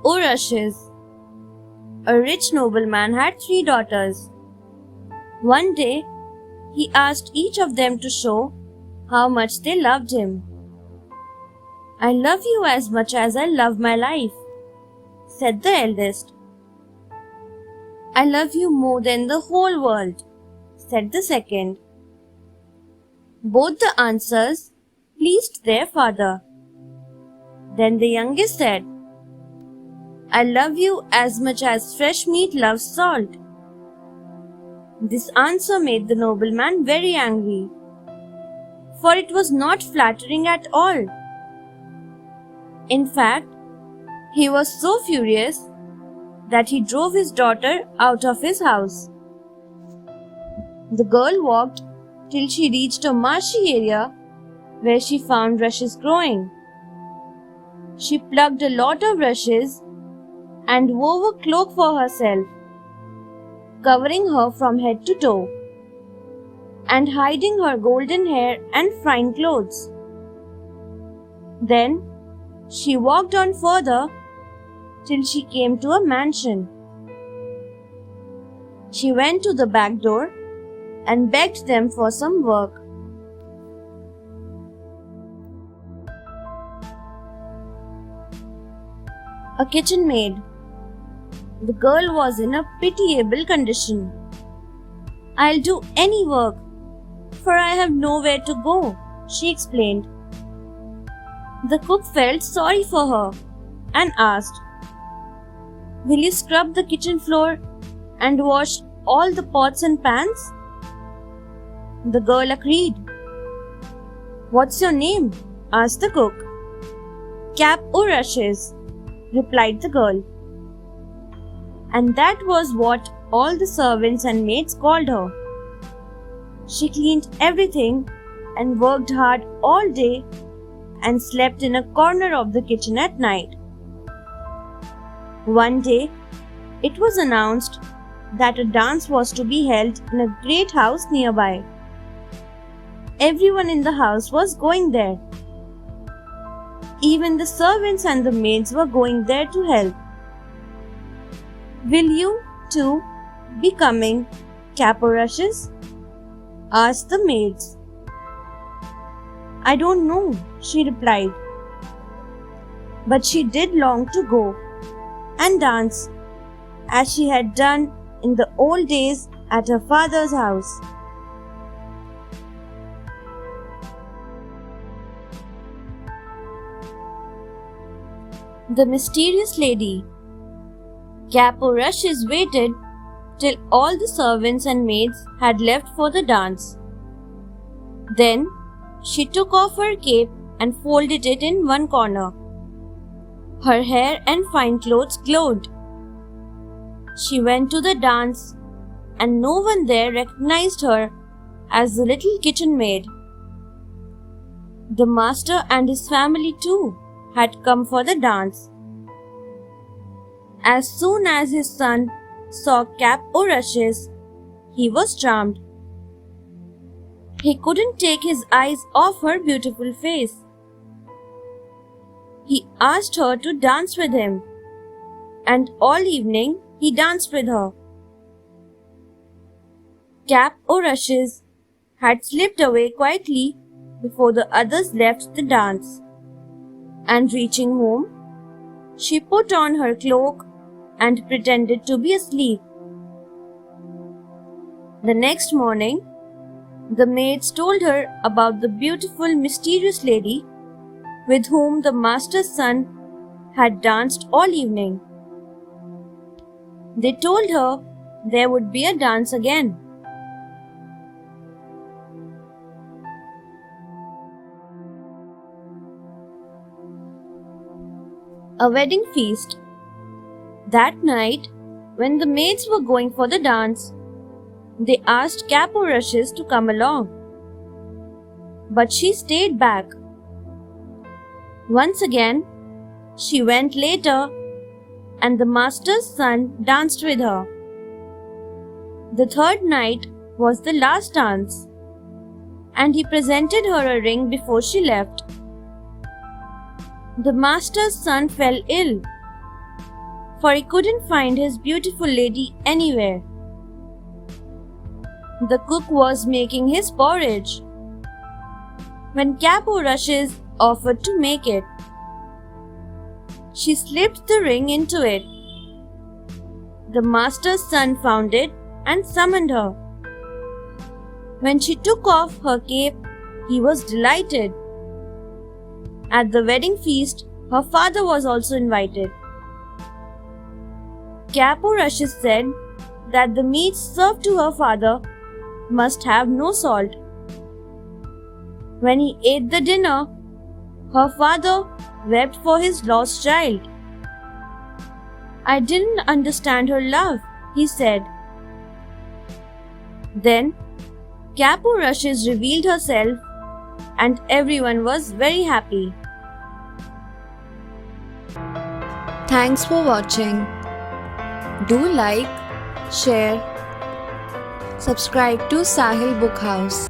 Urushes. A rich nobleman had 3 daughters. One day, he asked each of them to show how much they loved him. "I love you as much as I love my life," said the eldest. "I love you more than the whole world," said the second. Both the answers pleased their father. Then the youngest said, "I love you as much as fresh meat loves salt." This answer made the nobleman very angry, for it was not flattering at all. In fact, he was so furious that he drove his daughter out of his house. The girl walked till she reached a marshy area where she found rushes growing. She plucked a lot of rushes and wove a cloak for herself, covering her from head to toe and hiding her golden hair and fine clothes. Then she walked on further till she came to a mansion. She went to the back door and begged them for some work. A kitchen maid. The girl was in a pitiable condition. "I'll do any work, for I have nowhere to go," she explained. The cook felt sorry for her and asked, "Will you scrub the kitchen floor and wash all the pots and pans?" The girl agreed. "What's your name?" asked the cook. "Cap Urushes," replied the girl. And that was what all the servants and maids called her. She cleaned everything and worked hard all day and slept in a corner of the kitchen at night. One day, it was announced that a dance was to be held in a great house nearby. Everyone in the house was going there. Even the servants and the maids were going there to help. "Will you, too, be coming, Cap Urushes?" asked the maids. "I don't know," she replied. But she did long to go and dance, as she had done in the old days at her father's house. The mysterious lady. Cap Urushes waited till all the servants and maids had left for the dance. Then she took off her cape and folded it in one corner. Her hair and fine clothes glowed. She went to the dance, and no one there recognized her as the little kitchen maid. The master and his family too had come for the dance. As soon as his son saw Cap Urushes, he was charmed. He couldn't take his eyes off her beautiful face. He asked her to dance with him, and all evening he danced with her. Cap Urushes had slipped away quietly before the others left the dance, and reaching home, she put on her cloak and pretended to be asleep. The next morning, the maids told her about the beautiful, mysterious lady with whom the master's son had danced all evening. They told her there would be a dance again. A wedding feast. That night, when the maids were going for the dance, they asked Cap Urushes to come along. But she stayed back. Once again, she went later, and the master's son danced with her. The third night was the last dance, and he presented her a ring before she left. The master's son fell ill, for he couldn't find his beautiful lady anywhere. The cook was making his porridge when Capo Rushes offered to make it. She slipped the ring into it. The master's son found it and summoned her. When she took off her cape, he was delighted. At the wedding feast, her father was also invited. Capo Rushes said that the meat served to her father must have no salt. When he ate the dinner, her father wept for his lost child. I didn't understand her love, he said. Then Capo Rushes revealed herself and everyone was very happy. Thanks for watching. Do like, share, subscribe to Sahil Book House.